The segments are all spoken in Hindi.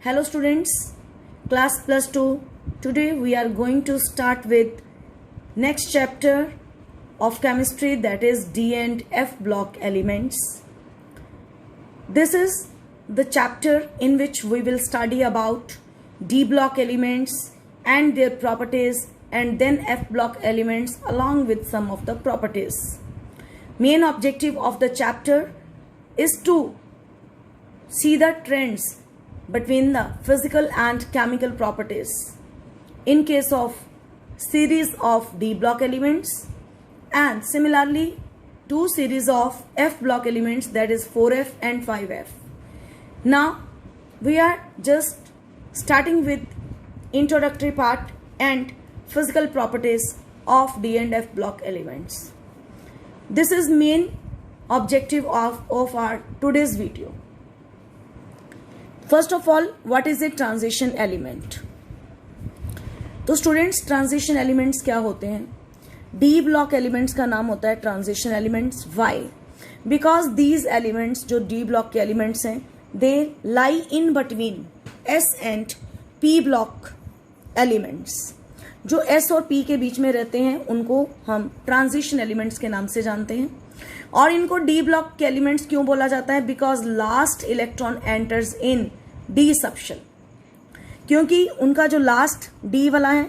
Hello students, class plus 2. Today we are going to start with next chapter of chemistry, that is D and F block elements. This is the chapter in which we will study about D block elements and their properties, and then F block elements along with some of the properties. Main objective of the chapter is to see the trends between the physical and chemical properties in case of series of D block elements, and similarly two series of F block elements, that is 4F and 5F. Now we are just starting with introductory part and physical properties of D and F block elements. This is main objective of our today's video. First of all, what is a transition element? तो स्टूडेंट्स ट्रांजिशन एलिमेंट्स क्या होते हैं? डी ब्लॉक एलिमेंट्स का नाम होता है transition elements. Why? Because these elements जो डी ब्लॉक के एलिमेंट्स हैं, they lie in between S and P block elements. जो एस और पी के बीच में रहते हैं उनको हम ट्रांजिशन एलिमेंट्स के नाम से जानते हैं. और इनको डी ब्लॉक के एलिमेंट्स क्यों बोला जाता है? Because last electron enters in D subshell. क्योंकि उनका जो लास्ट डी वाला है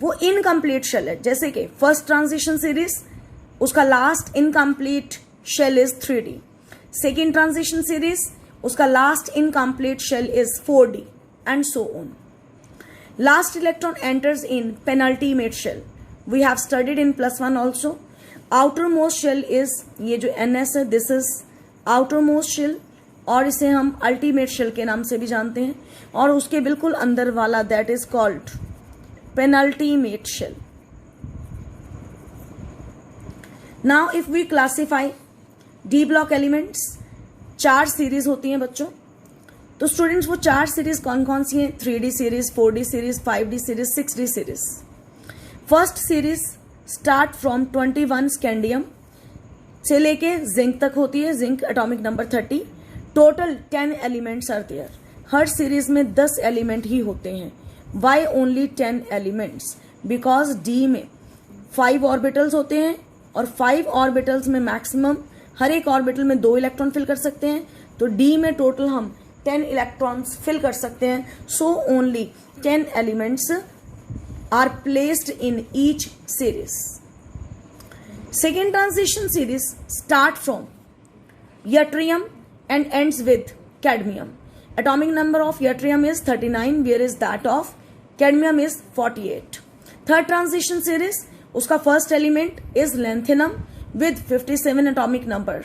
वो इनकम्प्लीट शेल है. जैसे कि फर्स्ट ट्रांजिशन सीरीज, उसका last incomplete shell is 3D. Second transition series, उसका last incomplete shell is 4D, and so on. Last electron enters in penultimate shell. We have studied in +1 also. Outermost shell is ये जो NS है, this is outermost shell, और इसे हम ultimate shell के नाम से भी जानते हैं. और उसके बिल्कुल अंदर वाला that is called penultimate shell. Now if we classify D block elements, 4 series होती हैं बच्चों. तो स्टूडेंट्स वो 4 सीरीज कौन कौन सी हैं? 3D series, 4D series, 5D series, 6D series. First series start from 21 scandium से लेके जिंक तक होती है. Zinc atomic number 30. Total 10 elements are there. हर सीरीज में 10 एलिमेंट ही होते हैं. Why only 10 elements? Because D में 5 ऑर्बिटल्स होते हैं, और 5 ऑर्बिटल्स में मैक्सिमम हर एक ऑर्बिटल में 2 इलेक्ट्रॉन फिल कर सकते हैं. तो डी में टोटल हम 10 इलेक्ट्रॉन्स फिल कर सकते हैं. So only 10 elements are placed in each series. Second transition series start from yttrium and ends with cadmium. Atomic number of yttrium is 39, whereas that of cadmium is 48. Third transition series, उसका first element is lanthanum with 57 atomic number.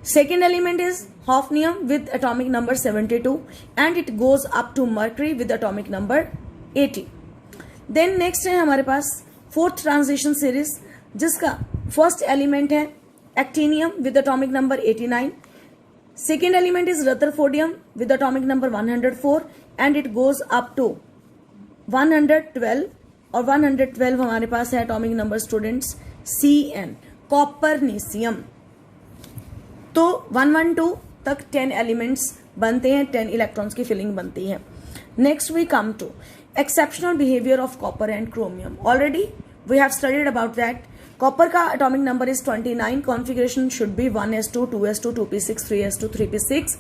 Second element is hafnium with atomic number 72, and it goes up to mercury with atomic number 80. Then next है हमारे पास fourth transition series, जिसका first element है actinium with atomic number 89. Second element is rutherfordium with atomic number 104, and it goes up to 112, और 112 हमारे पास है atomic number स्टूडेंट्स Cn, कॉपरनीसियम. तो 112 तक 10 एलिमेंट्स बनते हैं, 10 इलेक्ट्रॉन्स की फिलिंग बनती है. Next we come to exceptional behaviour of copper and chromium. Already we have studied about that. Copper का atomic number is 29. Configuration should be 1s2, 2s2, 2p6, 3s2, 3p6,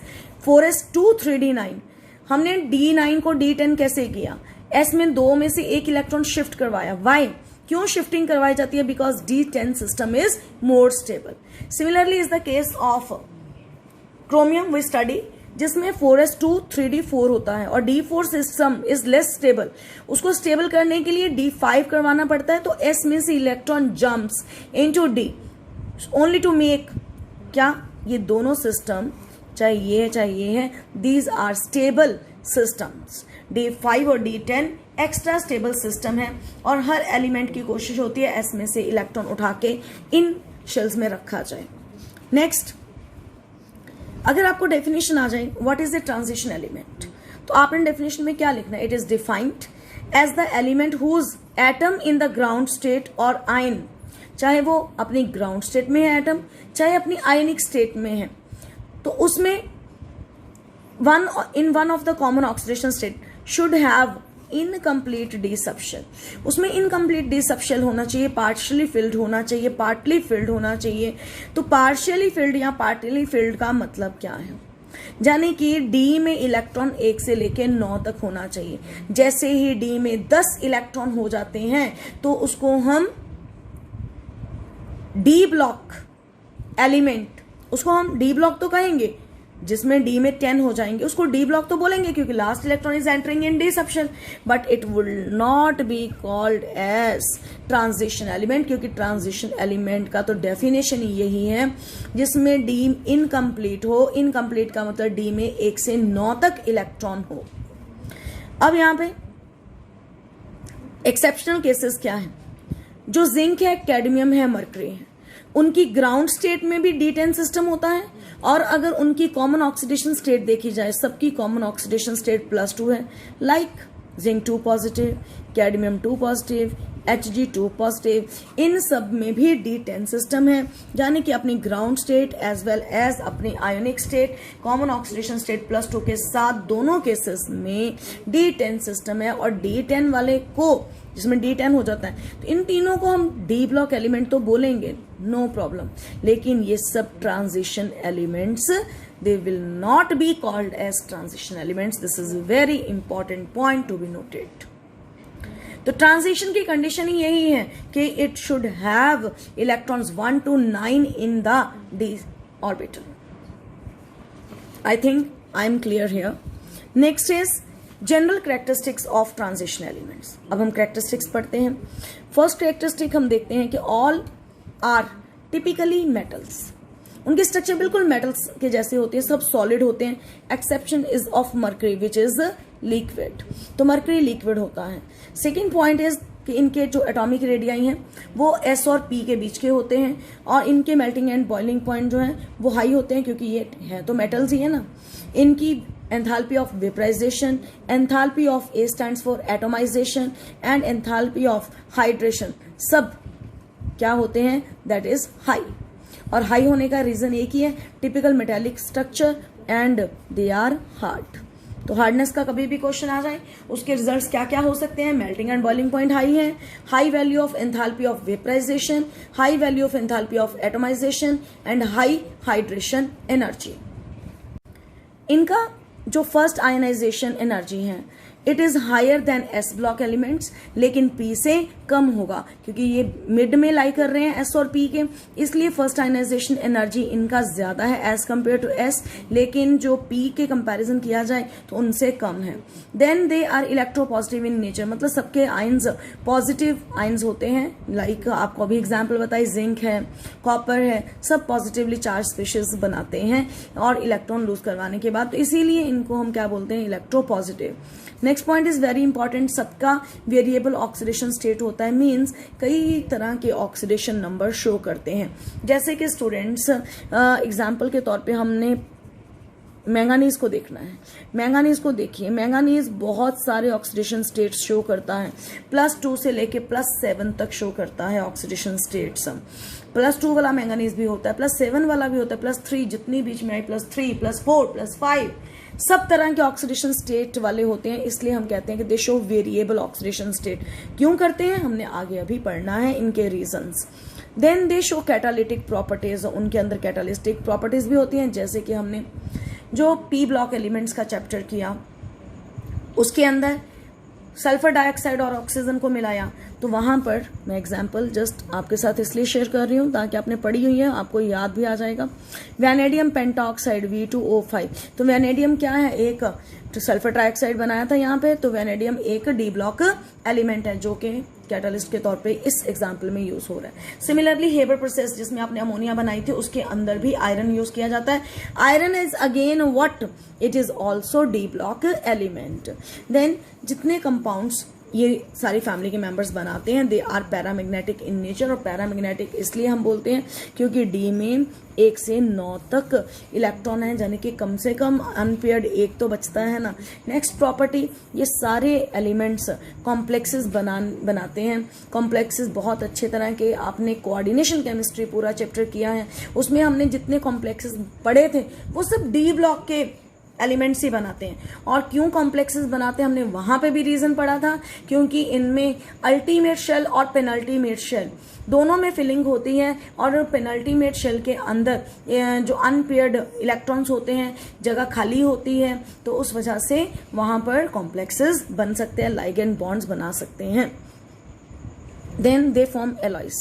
4s2, 3d9. हमने d9 को d10 कैसे किया? s में 2 में से 1 इलेक्ट्रॉन शिफ्ट करवाया. वाई? क्यों शिफ्टिंग करवाई जाती है? Because D10 system is more stable. Similarly is the case of chromium we study, जिसमें 4s2, 3d4 होता है, और D4 system is less stable. उसको स्टेबल करने के लिए D5 करवाना पड़ता है. तो S में से electron jumps into D only to make क्या? ये दोनों सिस्टम, चाहे ये है, these are stable systems. D5 और D10 एक्स्ट्रा स्टेबल सिस्टम है, और हर एलिमेंट की कोशिश होती है एस में से इलेक्ट्रॉन उठा के इन शेल्स में रखा जाए. नेक्स्ट, अगर आपको डेफिनेशन आ जाए what is the transition element, तो आपने डेफिनेशन में क्या लिखना है? It is defined as the element whose atom in the ground state और आयन, चाहे वो अपनी ग्राउंड स्टेट में है एटम, चाहे अपनी आयनिक स्टेट में है, तो उसमें one of the common oxidation state should have incomplete D subshell. उसमें इनकम्प्लीट डी सबशेल होना चाहिए, पार्शियली फिल्ड होना चाहिए, पार्टली फिल्ड होना चाहिए। तो पार्शियली फिल्ड या पार्टली फिल्ड का मतलब क्या है, यानी कि डी में इलेक्ट्रॉन 1 से लेकर 9 तक होना चाहिए। जैसे ही डी में 10 इलेक्ट्रॉन हो जाते हैं तो उसको हम डी ब्लॉक एलिमेंट, उसको हम डी ब्लॉक तो कहेंगे। जिसमें डी में 10 हो जाएंगे उसको डी ब्लॉक तो बोलेंगे, क्योंकि last electron is entering in D subshell, but it will not be called as transition element, क्योंकि ट्रांजिशन एलिमेंट का तो डेफिनेशन ही यही है जिसमें डी इनकम्प्लीट हो। इनकम्प्लीट का मतलब डी में 1 से 9 तक इलेक्ट्रॉन हो। अब यहां पे एक्सेप्शनल केसेस क्या है, जो जिंक है, कैडमियम है, मरकरी है, उनकी ग्राउंड स्टेट में भी D10 सिस्टम होता है। और अगर उनकी कॉमन ऑक्सीडेशन स्टेट देखी जाए, सबकी कॉमन ऑक्सीडेशन स्टेट +2 है, like zinc 2 positive, cadmium 2 positive, Hg2 positive, इन सब में भी D10 सिस्टम है, यानी कि अपनी ground state as well as अपनी ionic state, common oxidation state +2 के साथ दोनों केसेस में D10 सिस्टम है। और D10 वाले को, जिसमें D10 हो जाता है, तो इन तीनों को हम डी ब्लॉक एलिमेंट तो बोलेंगे, नो प्रॉब्लम, लेकिन ये सब transition elements, they will not be called as transition elements. This is a very important point to be noted. तो ट्रांजिशन की कंडीशन ही यही है कि it should have electrons 1 to 9 in the D orbital. I think I am clear here. Next is general characteristics of transition elements. अब हम कैरेक्टरिस्टिक्स पढ़ते हैं। फर्स्ट कैरेक्टरिस्टिक हम देखते हैं कि ऑल आर टिपिकली मेटल्स। उनके स्ट्रक्चर बिल्कुल मेटल्स के जैसे होते हैं, सब सॉलिड होते हैं, exception is of mercury which is liquid. तो मर्करी लिक्विड होता है। सेकेंड पॉइंट इज कि इनके जो एटॉमिक रेडियाई हैं वो S और P के बीच के होते हैं, और इनके मेल्टिंग एंड बॉइलिंग पॉइंट जो हैं वो हाई होते हैं, क्योंकि ये है तो मेटल्स ही है ना। इनकी enthalpy of vaporization, enthalpy of A stands for atomization, and enthalpy of hydration, सब क्या होते हैं, दैट इज हाई। और हाई होने का रीजन एक ही है, typical metallic structure and they are hard. तो हार्डनेस का कभी भी क्वेश्चन आ जाए, उसके रिजल्ट्स क्या क्या हो सकते हैं, melting and boiling point high है, high value of enthalpy of vaporisation, high value of enthalpy of atomisation, and high hydration energy. इनका जो फर्स्ट आयनाइजेशन एनर्जी है it is higher than S block elements, लेकिन P से कम होगा, क्योंकि ये मिड में लाई कर रहे हैं S और P के, इसलिए फर्स्ट आयनाइजेशन एनर्जी इनका ज्यादा है एज कंपेयर टू S, लेकिन जो P के कंपैरिजन किया जाए तो उनसे कम है। Then they are electropositive in nature, मतलब सबके आयंस पॉजिटिव आयंस होते हैं। लाइक आपको अभी एग्जाम्पल बताई, जिंक है, कॉपर है, सब पॉजिटिवली चार्ज स्पीशीज बनाते हैं और इलेक्ट्रॉन लूज करवाने के बाद, तो इसीलिए इनको हम क्या बोलते हैं, electropositive. Next point is very important, सबका वेरिएबल ऑक्सीडेशन स्टेट होता है, मींस कई तरह के ऑक्सीडेशन नंबर शो करते हैं। जैसे कि स्टूडेंट्स एग्जांपल के तौर पे हमने मैंगानीज को देखना है, मैंगानीज को देखिए, मैंगानीज बहुत सारे ऑक्सीडेशन स्टेट्स शो करता है, +2 से लेके +7 तक शो करता है ऑक्सीडेशन स्टेट्स। +2 वाला मैंगानीज भी होता है, +7 वाला भी होता है, +3 जितनी बीच में आई, +3, +4, +5, सब तरह के ऑक्सीडेशन स्टेट वाले होते हैं, इसलिए हम कहते हैं कि they show variable oxidation state. क्यों करते हैं, हमने आगे अभी पढ़ना है इनके reasons. Then they show catalytic properties, उनके अंदर कैटालिस्टिक प्रॉपर्टीज भी होती हैं, जैसे कि हमने जो P ब्लॉक एलिमेंट्स का चैप्टर किया उसके अंदर सल्फर डाइऑक्साइड और ऑक्सीजन को मिलाया, तो वहां पर मैं एग्जांपल जस्ट आपके साथ इसलिए शेयर कर रही हूँ ताकि आपने पढ़ी हुई है, आपको याद भी आ जाएगा। वैनेडियम पेंटाऑक्साइड V2O5, तो वैनेडियम क्या है, एक तो सल्फर ट्राइऑक्साइड बनाया था यहाँ पे, तो वैनेडियम एक डी ब्लॉक एलिमेंट है जो कि कैटलिस्ट के तौर पे इस एग्जाम्पल में यूज हो रहा है। सिमिलरली हेबर प्रोसेस जिसमें आपने अमोनिया बनाई थी उसके अंदर भी आयरन यूज किया जाता है। Iron is again what, it is also D block element. Then जितने कंपाउंड्स ये सारी फैमिली के मेंबर्स बनाते हैं they are paramagnetic in nature, और पैरामैग्नेटिक इसलिए हम बोलते हैं क्योंकि डी में 1 से 9 तक इलेक्ट्रॉन है, यानी कि कम से कम अनपेयर्ड एक तो बचता है ना। नेक्स्ट प्रॉपर्टी, ये सारे एलिमेंट्स कॉम्प्लेक्सेस बनाते हैं। कॉम्प्लेक्सेस बहुत अच्छे तरह के, आपने कोऑर्डिनेशन केमिस्ट्री पूरा चैप्टर किया है, उसमें हमने जितने कॉम्प्लेक्सेस पढ़े थे वो सब डी ब्लॉक के एलिमेंट्स ही बनाते हैं। और क्यों कॉम्प्लेक्सेस बनाते हैं हमने वहां पे भी रीजन पढ़ा था, क्योंकि इनमें अल्टीमेट शेल और पेनल्टीमेट शेल दोनों में फिलिंग होती है, और पेनल्टीमेट शेल के अंदर जो अनपेयर्ड इलेक्ट्रॉन्स होते हैं, जगह खाली होती है, तो उस वजह से वहां पर कॉम्प्लेक्सेस बन सकते हैं, लाइगेंड बॉन्ड्स बना सकते हैं। Then they form alloys.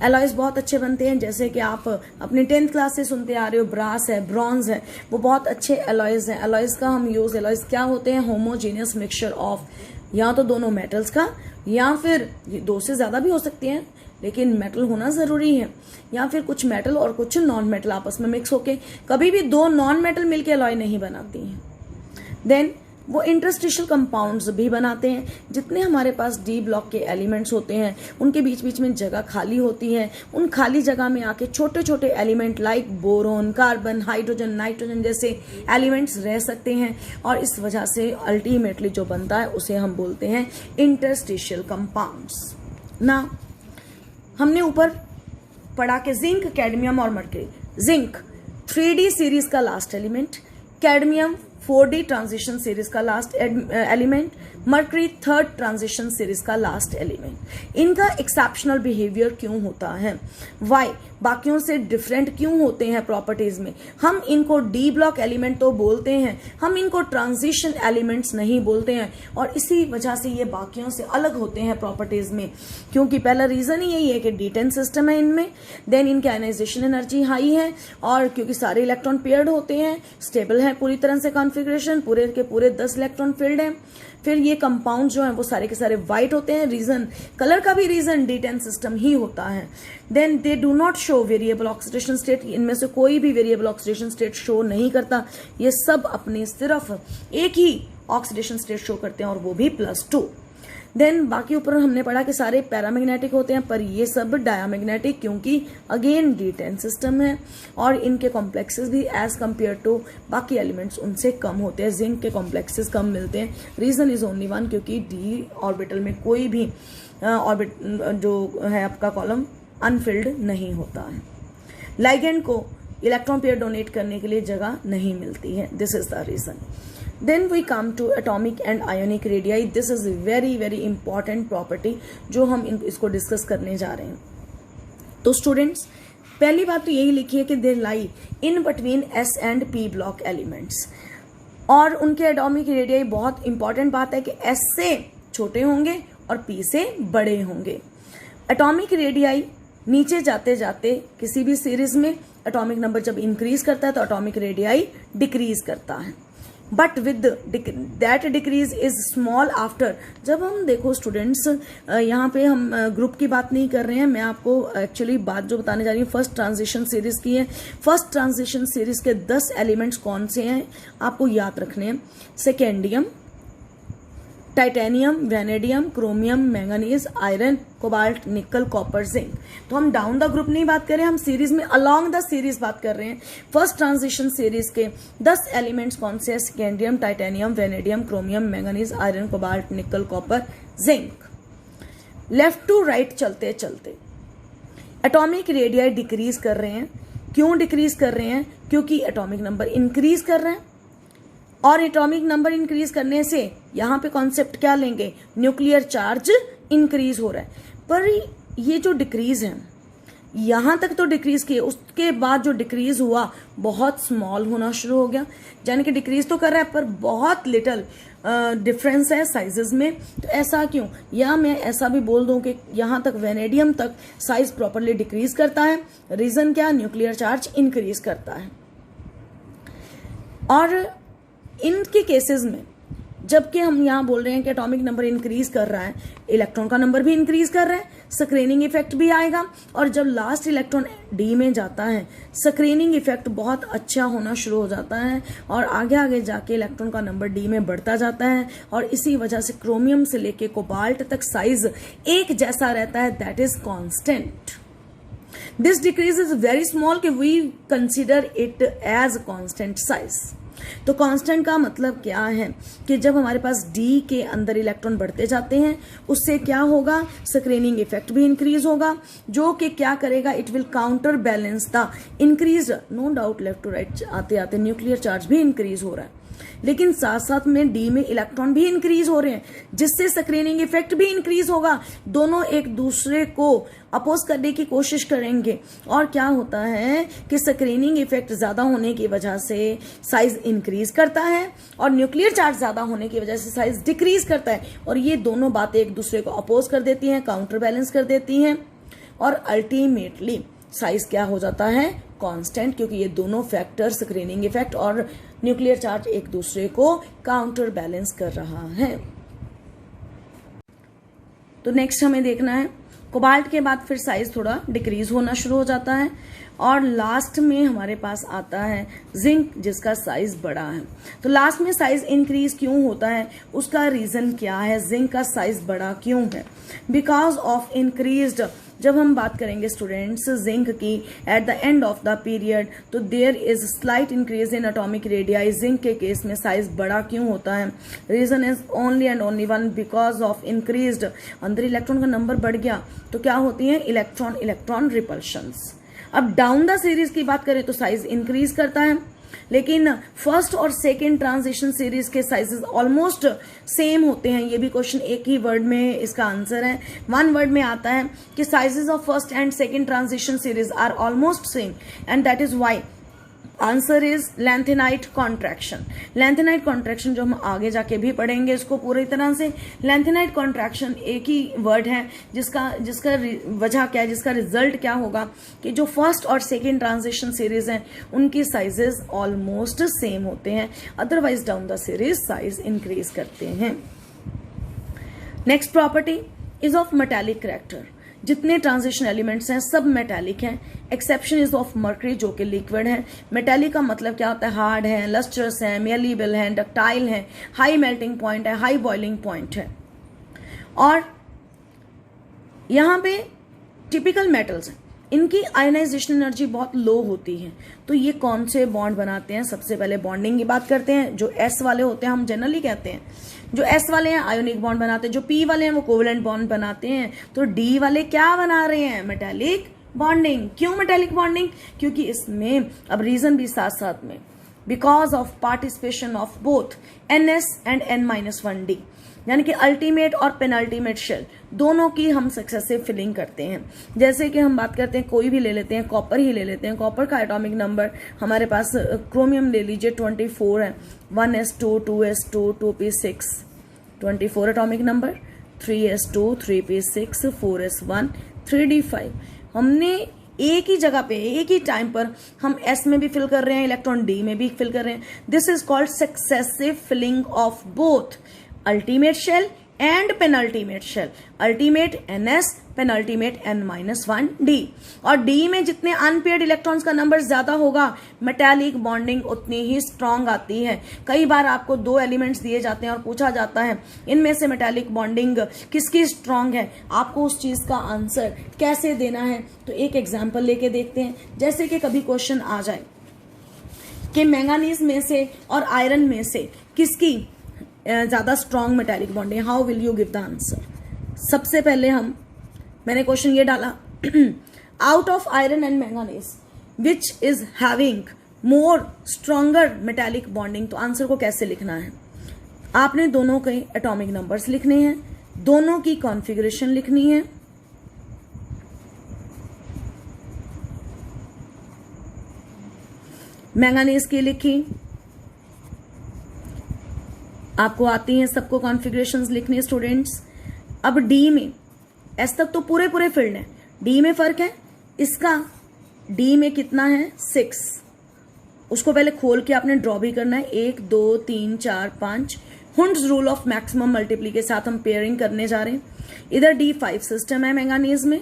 Alloys बहुत अच्छे बनते हैं, जैसे कि आप अपनी 10th क्लास से सुनते आ रहे हो, ब्रास है, ब्रॉन्ज है, वो बहुत अच्छे एलॉयज हैं। एलॉयज का हम यूज, एलॉयज क्या होते हैं? होमोजीनियस मिक्सचर ऑफ या तो दोनों मेटल्स का, या फिर दो से ज्यादा भी हो सकती हैं, लेकिन मेटल होना जरूरी है, या फिर कुछ मेटल और कुछ नॉन मेटल आपस में मिक्स होके, कभी भी दो नॉन मेटल मिलके एलॉय नहीं बनाती हैं। देन वो इंटरस्टिशियल कंपाउंड्स भी बनाते हैं। जितने हमारे पास डी ब्लॉक के एलिमेंट्स होते हैं, उनके बीच बीच में जगह खाली होती है, उन खाली जगह में आके छोटे छोटे element like boron, carbon, hydrogen, nitrogen जैसे एलिमेंट्स रह सकते हैं, और इस वजह से अल्टीमेटली जो बनता है उसे हम बोलते हैं इंटरस्टिशियल कंपाउंड्स। ना हमने ऊपर पढ़ा के जिंक, कैडमियम और मर्करी। जिंक 3D सीरीज का लास्ट element, cadmium 4D transition series का लास्ट element, mercury 3rd transition series का लास्ट एलिमेंट। इनका एक्सेप्शनल बिहेवियर क्यों होता है? वाई? बाकियों से डिफरेंट क्यों होते हैं प्रॉपर्टीज में? हम इनको डी ब्लॉक एलिमेंट तो बोलते हैं, हम इनको ट्रांजिशन एलिमेंट्स नहीं बोलते हैं, और इसी वजह से ये बाकियों से अलग होते हैं प्रॉपर्टीज में, क्योंकि पहला रीजन ही यही है कि D10 सिस्टम है इनमें। देन इनकी आयनाइजेशन एनर्जी हाई है, और क्योंकि सारे इलेक्ट्रॉन पेयर्ड होते हैं, स्टेबल है पूरी तरह से कॉन्फ़िगरेशन, पूरे के पूरे 10 इलेक्ट्रॉन फील्ड है। फिर ये कंपाउंड जो है वो सारे के सारे व्हाइट होते हैं। रीजन, कलर का भी रीजन D10 सिस्टम ही होता है। Then they do not show variable oxidation state, इनमें से कोई भी वेरिएबल ऑक्सीडेशन स्टेट शो नहीं करता। ये सब अपने सिर्फ एक ही ऑक्सीडेशन स्टेट शो करते हैं, और वो भी +2। देन बाकी ऊपर हमने पढ़ा कि सारे पैरामैग्नेटिक होते हैं, पर ये सब डायामैग्नेटिक, क्योंकि अगेन D10 सिस्टम है, और इनके कॉम्प्लेक्सेस भी एज कंपेयर टू बाकी एलिमेंट्स उनसे कम होते हैं। जिंक के कॉम्प्लेक्सेस कम मिलते हैं। रीजन इज ओनली वन, क्योंकि डी ऑर्बिटल में कोई भी ऑर्बिट जो है आपका कॉलम अनफिल्ड नहीं होता है। लाइगेंड को इलेक्ट्रॉन पेयर डोनेट करने के लिए जगह नहीं मिलती है। This is the reason. Then we come to atomic and ionic radii. This is a very very important property जो हम इसको डिस्कस करने जा रहे हैं। तो स्टूडेंट्स, पहली बात तो यही लिखी है कि they lie in between S and P block elements, और उनके एटॉमिक रेडियाई बहुत इंपॉर्टेंट बात है कि S से छोटे होंगे और P से बड़े होंगे। एटॉमिक रेडियाई नीचे जाते जाते किसी भी सीरीज में एटॉमिक नंबर जब इंक्रीज करता है तो एटॉमिक रेडियाई डिक्रीज करता है, but with that decrease is small after. जब हम देखो स्टूडेंट्स, यहाँ पे हम ग्रुप की बात नहीं कर रहे हैं, मैं आपको एक्चुअली बात जो बताने जा रही हूँ फर्स्ट ट्रांजिशन सीरीज की है। फर्स्ट ट्रांजिशन सीरीज के 10 एलिमेंट्स कौन से हैं आपको याद रखने हैं? Scandium, titanium, vanadium, chromium, manganese, iron, cobalt, nickel, copper, zinc. तो हम डाउन द ग्रुप नहीं बात कर रहे हैं, हम सीरीज में अलोंग द सीरीज बात कर रहे हैं। फर्स्ट ट्रांजिशन सीरीज के 10 एलिमेंट्स कौन से हैं? Scandium, titanium, vanadium, chromium, manganese, iron, cobalt, nickel, copper, zinc. Left to right चलते चलते एटॉमिक रेडियाई डिक्रीज कर रहे हैं। क्यों डिक्रीज कर रहे हैं? क्योंकि एटॉमिक नंबर इंक्रीज कर रहे हैं, और एटॉमिक नंबर इंक्रीज करने से यहां पे कॉन्सेप्ट क्या लेंगे? न्यूक्लियर चार्ज इंक्रीज हो रहा है। पर ये जो डिक्रीज है, यहां तक तो डिक्रीज किए, उसके बाद जो डिक्रीज हुआ बहुत स्मॉल होना शुरू हो गया। यानी कि डिक्रीज तो कर रहा है पर बहुत लिटिल डिफरेंस है साइजेस में। तो ऐसा क्यों? या मैं ऐसा भी बोल दूं कि यहां तक वेनेडियम तक साइज प्रॉपरली डिक्रीज करता है। रीजन क्या? न्यूक्लियर चार्ज इंक्रीज करता है। और इनके केसेस में जबकि हम यहां बोल रहे हैं कि एटॉमिक नंबर इंक्रीज कर रहा है, इलेक्ट्रॉन का नंबर भी इंक्रीज कर रहा है, स्क्रीनिंग इफेक्ट भी आएगा, और जब लास्ट इलेक्ट्रॉन डी में जाता है स्क्रीनिंग इफेक्ट बहुत अच्छा होना शुरू हो जाता है, और आगे आगे जाके इलेक्ट्रॉन का नंबर डी में बढ़ता जाता है, और इसी वजह से क्रोमियम से लेके कोबाल्ट तक साइज एक जैसा रहता है, that is constant. This decrease is very small कि we consider it as constant size. तो कांस्टेंट का मतलब क्या है कि जब हमारे पास डी के अंदर इलेक्ट्रॉन बढ़ते जाते हैं उससे क्या होगा? स्क्रीनिंग इफेक्ट भी इंक्रीज होगा, जो कि क्या करेगा? It will counter balance the increase. No doubt left to right आते आते न्यूक्लियर चार्ज भी इंक्रीज हो रहा है। लेकिन साथ साथ में डी में इलेक्ट्रॉन भी इंक्रीज हो रहे हैं, जिससे स्क्रीनिंग इफेक्ट भी इंक्रीज होगा। दोनों एक दूसरे को अपोज करने की कोशिश करेंगे और क्या होता है कि स्क्रीनिंग इफेक्ट ज्यादा होने की वजह से साइज इंक्रीज करता है और न्यूक्लियर चार्ज ज्यादा होने की वजह से साइज डिक्रीज करता है, और ये दोनों बातें एक दूसरे को अपोज कर देती हैं, काउंटर बैलेंस कर देती हैं, और अल्टीमेटली साइज क्या हो जाता है, कांस्टेंट, क्योंकि ये दोनों फैक्टर स्क्रीनिंग इफेक्ट और न्यूक्लियर चार्ज एक दूसरे को काउंटर बैलेंस कर रहा है। तो नेक्स्ट हमें देखना है कोबाल्ट के बाद फिर साइज थोड़ा डिक्रीज होना शुरू हो जाता है, और लास्ट में हमारे पास आता है जिंक, जिसका साइज बड़ा है। तो लास्ट में साइज इंक्रीज क्यों होता है, उसका रीजन क्या है, जिंक का साइज बड़ा क्यों है? बिकॉज ऑफ इंक्रीज्ड, जब हम बात करेंगे स्टूडेंट्स जिंक की at the end of the period, तो there is slight increase in atomic radii. Zinc के केस में साइज बड़ा क्यों होता है? Reason is only and only one, because of increased, अंदर इलेक्ट्रॉन का नंबर बढ़ गया तो क्या होती है, इलेक्ट्रॉन इलेक्ट्रॉन रिपल्शंस। अब डाउन द सीरीज की बात करें तो साइज इंक्रीज करता है, लेकिन फर्स्ट और सेकेंड ट्रांजिशन सीरीज के साइजेस ऑलमोस्ट सेम होते हैं। ये भी क्वेश्चन एक ही वर्ड में इसका आंसर है, वन वर्ड में आता है कि sizes of first and second transition series are almost same, and that is why answer is lanthanide contraction. Lanthanide contraction जो हम आगे जाके भी पढ़ेंगे इसको पूरी तरह से। लेंथेनाइट कॉन्ट्रैक्शन एक ही वर्ड है जिसका वजह क्या है, जिसका रिजल्ट क्या होगा कि जो फर्स्ट और सेकेंड ट्रांजिशन सीरीज हैं उनकी साइजेस ऑलमोस्ट सेम होते हैं, otherwise down the series size increase करते हैं। Next property is of metallic character. जितने ट्रांजिशन एलिमेंट्स हैं सब मेटालिक हैं, एक्सेप्शन इज ऑफ मर्करी जो कि लिक्विड है। मेटालिक का मतलब क्या होता है, हार्ड है, लस्ट्रस है, मेलेबल है, डक्टाइल है, हाई मेल्टिंग पॉइंट है, हाई बॉइलिंग पॉइंट है। और यहां पे टिपिकल मेटल्स हैं, इनकी आयनाइजेशन एनर्जी बहुत लो होती है। तो ये कौन से बॉन्ड बनाते हैं? सबसे पहले बॉन्डिंग की बात करते हैं। जो एस वाले होते हैं हम जनरली कहते हैं, जो एस वाले हैं आयोनिक बॉन्ड बनाते हैं, जो पी वाले हैं वो कोवेलेंट बॉन्ड बनाते हैं। तो डी वाले क्या बना रहे हैं? Metallic bonding. क्यों मेटालिक बॉन्डिंग? क्योंकि इसमें अब रीजन भी साथ साथ में, because of participation of both NS and N-1D, यानी कि अल्टीमेट और पेनल्टीमेट शेल दोनों की हम सक्सेसिव फिलिंग करते हैं। जैसे कि हम बात करते हैं, कोई भी ले लेते हैं, कॉपर ही ले लेते हैं। कॉपर का एटॉमिक नंबर हमारे पास, क्रोमियम ले लीजिए 24 है, 1s2 2s2 2p6 24 atomic number, 3s2 3p6 4s1 3d5। हमने एक ही जगह पे एक ही टाइम पर हम S में भी फिल कर रहे हैं, इलेक्ट्रॉन D में भी फिल कर रहे हैं। This is called successive filling of both ultimate shell and penultimate shell. Ultimate NS, penultimate N-1D। और D में जितने अनपेयर्ड इलेक्ट्रॉन्स का नंबर ज्यादा होगा मेटालिक बॉन्डिंग उतनी ही स्ट्रांग आती है। कई बार आपको दो एलिमेंट्स दिए जाते हैं और पूछा जाता है इनमें से मेटालिक बॉन्डिंग किसकी स्ट्रांग है, आपको उस चीज का आंसर कैसे देना है। तो एक एग्जाम्पल लेके देखते हैं। जैसे कि कभी क्वेश्चन आ जाए कि मैंगानीज में से और आयरन में से किसकी ज्यादा strong metallic bonding, how will you give the answer? सबसे पहले मैंने क्वेश्चन ये डाला, out of iron and manganese which is having more stronger metallic bonding. तो आंसर को कैसे लिखना है? आपने दोनों के एटॉमिक नंबर्स लिखने हैं, दोनों की कॉन्फ़िगरेशन लिखनी है, मैंगानीज की लिखी, आपको आती हैं सबको कॉन्फ़िगरेशंस लिखनी स्टूडेंट्स। अब डी में, एस तक तो पूरे फील्ड है, डी में फर्क है। इसका डी में कितना है? 6। उसको पहले खोल के आपने ड्रॉ भी करना है, 1 2 3 4 5। Hund's rule of maximum multiply के साथ हम पेयरिंग करने जा रहे हैं। इधर D5 सिस्टम है मैंगानीज में,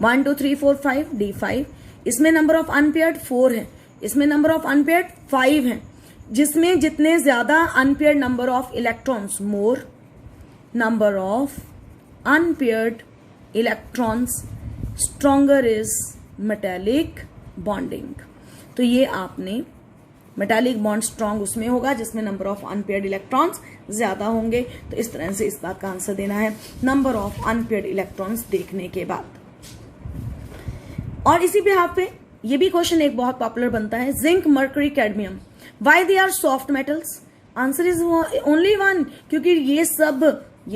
1 2 3 4 5 D5। इसमें नंबर ऑफ अनपेयर्ड 4 है, इसमें नंबर ऑफ अनपेयर्ड 5 है, जिसमें जितने ज्यादा unpaired number of electrons, more number of unpaired electrons, stronger is metallic bonding. तो ये आपने मेटालिक बॉन्ड स्ट्रॉन्ग उसमें होगा जिसमें नंबर ऑफ अनपेयर्ड इलेक्ट्रॉन्स ज्यादा होंगे। तो इस तरह से इस बात का आंसर देना है नंबर ऑफ अनपेयर्ड इलेक्ट्रॉन्स देखने के बाद। और इसी बिहाफ पे ये भी क्वेश्चन एक बहुत पॉपुलर बनता है, zinc, mercury, cadmium, why they are soft metals? Answer is only one, क्योंकि ये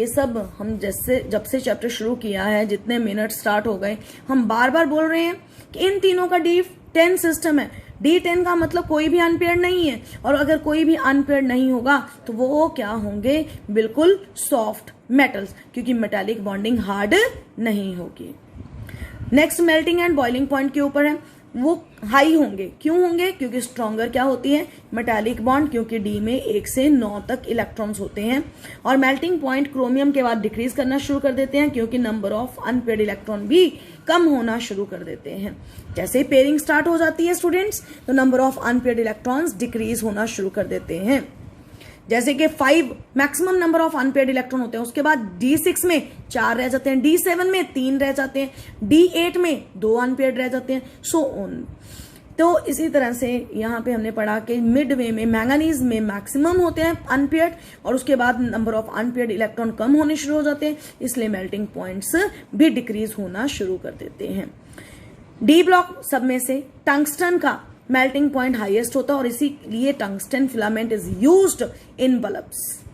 सब हम जब से चैप्टर शुरू किया है, जितने मिनट स्टार्ट हो गए, हम बार बार बोल रहे हैं कि इन तीनों का D10 सिस्टम है। D10 का मतलब कोई भी अनपेयर्ड नहीं है, और अगर कोई भी अनपेयर्ड नहीं होगा तो वो क्या होंगे? बिल्कुल सॉफ्ट मेटल्स, क्योंकि मेटालिक बॉन्डिंग हार्ड नहीं होगी। Next melting and boiling point के ऊपर है, वो हाई होंगे। क्यों होंगे? क्योंकि स्ट्रॉन्गर क्या होती है? मेटालिक बॉन्ड, क्योंकि डी में 1 से 9 तक इलेक्ट्रॉन्स होते हैं। और मेल्टिंग पॉइंट क्रोमियम के बाद डिक्रीज करना शुरू कर देते हैं, क्योंकि नंबर ऑफ अनपेयर्ड इलेक्ट्रॉन भी कम होना शुरू कर देते हैं। जैसे ही पेयरिंग स्टार्ट हो जाती है स्टूडेंट्स, तो number of unpaired electrons decrease होना शुरू कर देते हैं। जैसे कि 5 maximum number of unpaired electron होते हैं, उसके बाद D6 में 4 रह जाते हैं, D7 में 3 रह जाते हैं, D8 में 2 अनपेयर्ड रह जाते हैं, सो ऑन। तो इसी तरह से यहाँ पे हमने पढ़ा कि मिड वे में मैंगनीज में मैक्सिमम होते हैं अनपेयर्ड, और उसके बाद नंबर ऑफ अनपेयर्ड इलेक्ट्रॉन कम होने शुरू हो जाते हैं, इसलिए मेल्टिंग पॉइंट्स भी डिक्रीज होना शुरू कर देते हैं। डी ब्लॉक सब में से टंगस्टन का मेल्टिंग पॉइंट हाईएस्ट होता है, और इसीलिए tungsten filament is used in bulbs.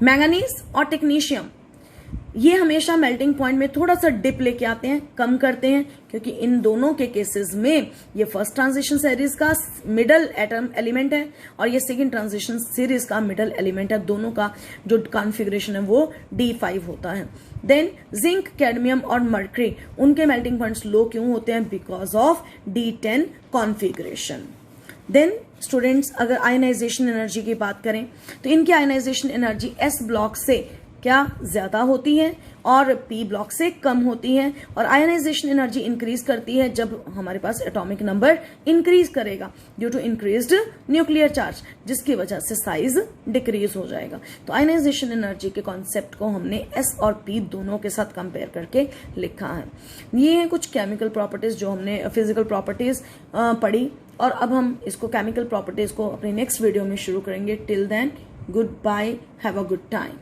Manganese और टेक्नीशियम ये हमेशा मेल्टिंग पॉइंट में थोड़ा सा डिप लेके आते हैं, कम करते हैं, क्योंकि इन दोनों के केसेस में ये फर्स्ट ट्रांजिशन सीरीज का मिडल एटम एलिमेंट है, और ये सेकंड ट्रांजिशन सीरीज का मिडल एलिमेंट है। दोनों का जो कॉन्फ़िगरेशन है वो D5 होता है। देन जिंक, कैडमियम और मर्करी, उनके मेल्टिंग पॉइंट्स लो क्यों होते हैं? Because of D10 configuration. Then students, अगर आयनाइजेशन एनर्जी की बात करें तो इनकी आयनाइजेशन एनर्जी S ब्लॉक से क्या ज्यादा होती है और P ब्लॉक से कम होती है, और आयनाइजेशन एनर्जी इंक्रीज करती है जब हमारे पास एटॉमिक नंबर इंक्रीज करेगा due to increased nuclear charge, जिसकी वजह से साइज डिक्रीज हो जाएगा। तो आयनाइजेशन एनर्जी के कॉन्सेप्ट को हमने S और P दोनों के साथ कंपेयर करके लिखा है। ये हैं कुछ केमिकल प्रॉपर्टीज जो हमने फिजिकल प्रॉपर्टीज पढ़ी, और अब हम इसको केमिकल प्रॉपर्टीज को अपने नेक्स्ट वीडियो में शुरू करेंगे। Till then, good bye, have a good time.